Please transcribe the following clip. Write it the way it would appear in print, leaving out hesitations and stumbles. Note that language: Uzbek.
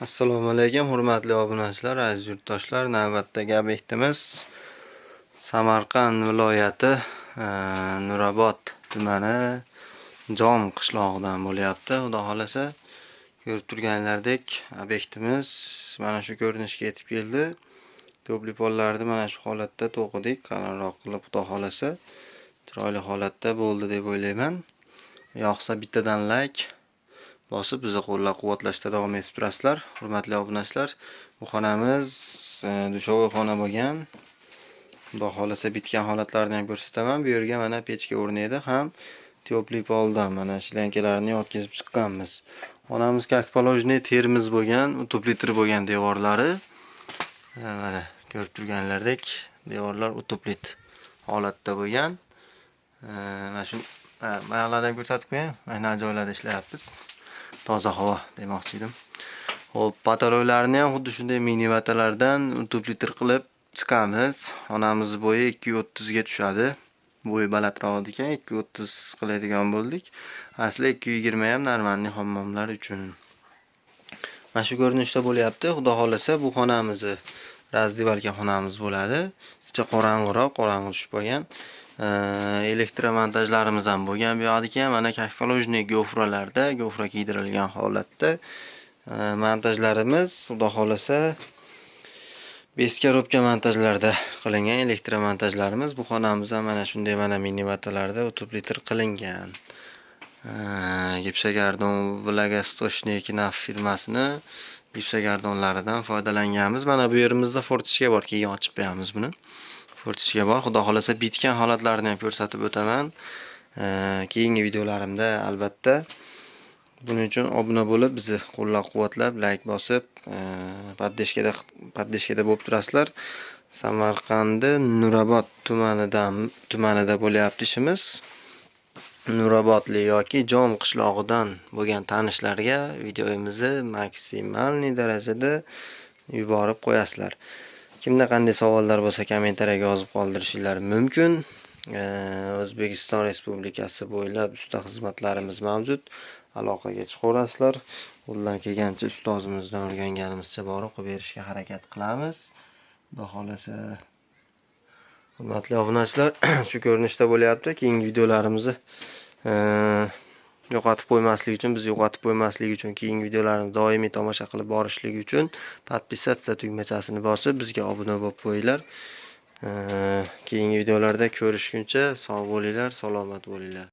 Assalomu alaykum, hurmatli obunachilar, aziz yurtdoshlar. Navbatdagi obyektimiz Samarqand viloyati Nurobod tumani Jom qishlog'idan bo'lyapti. Xudo xolasa, ko'rib turganlaridek obyektimiz mana shu ko'rinishga yetib keldi. To'pli pollarni mana shu holatda to'qidik. Qalinroq qilib, xudo xolasa, chiroyli holatda bo'ldi deb o'ylayman. Yoqsa bittadan like bosib bizni qo'llab-quvvatlashda davom etib turasizlar. Hurmatli obunachilar, bu xonamiz dushovoy xona bo'lgan. Xudo xolasa bitgan holatlarini ham ko'rsataman. Bu yerga mana pechka o'rnaydi ham topli poldan mana shlankalarni yotkizib chiqqanmiz. Xonamiz как положенный termiz bo'lgan, utopli bo'lgan devorlari. Mana ko'rib turganlaridek devorlar utopli holatda bo'lgan. Mana shu maylardan ko'rsatib qo'ying. Mana joylarda ishlayapmiz. Toza havo demoqchi edim. Xo'p, pataloylarni ham xuddi shunday mini vatalardan utopli qilib chiqamiz. Xonamiz bo'yi 230 ga tushadi. Bo'yi balandroq ekan, 230 qiladigan bo'ldik. Asli 220 ham normalniy hammomlar uchun. Mana shu ko'rinishda bo'lyapti. Xudo xolasa, bu xonamizni razdivalka xonamiz bo'ladi. Ichi qorong'uroq tushib qolgan. Elektromontajlarimiz ham bo'lgan. Bu yoqdagi mana как положенный gofralarda, gofra kiydirilgan holatda montajlarimiz, xudo xolasa, beskarobka montajlarda qilingan elektromontajlarimiz. Bu xonamiz ham mana shunday mana mini vatalarda utopli qilingan. Gipsogardon Vlagostochniy Knaf firmasini gipsogardonlaridan foydalanganmiz. Mana bu yerimizda fortichka bor, keyin ochib qo'yamiz buni. Fortichka bor. Xudo xolasa bitgan holatlarini ham ko'rsatib o'taman. Keyingi videolarimda albatta. Buning uchun obuna bo'lib, bizni qo'llab-quvvatlab, like bosib, poddeshkada bo'lib turasizlar. Samarqandda Nurobod tumanida bo'lyapti ishimiz. Nurobodli yoki Jom qishlog'idan bo'lgan tanishlarga videomizni maksimal darajada yuborib qo'yasizlar. Kimda qanday savollar bo'lsa kommentariyaga yozib qoldirishingiz mumkin. O'zbekiston Respublikasi bo'ylab usta xizmatlarimiz mavjud. Aloqaga chiqaverasizlar. Qo'ldan kelgancha ustozimizdan o'rganganimizcha borib qilib berishga harakat qilamiz. Xudo xolasa, hurmatli obunachilar, shu ko'rinishda bo'lyapti. Keyingi videolarimizni yo'qotib qo'ymaslik uchun, keyingi videolarni doimiy tomosha qilib borishligi uchun podpisatsiya tugmachasini bosib, bizga obuna bo'lib qo'yinglar. Keyingi videolarda ko'rishguncha sog' bo'linglar, salomat bo'linglar.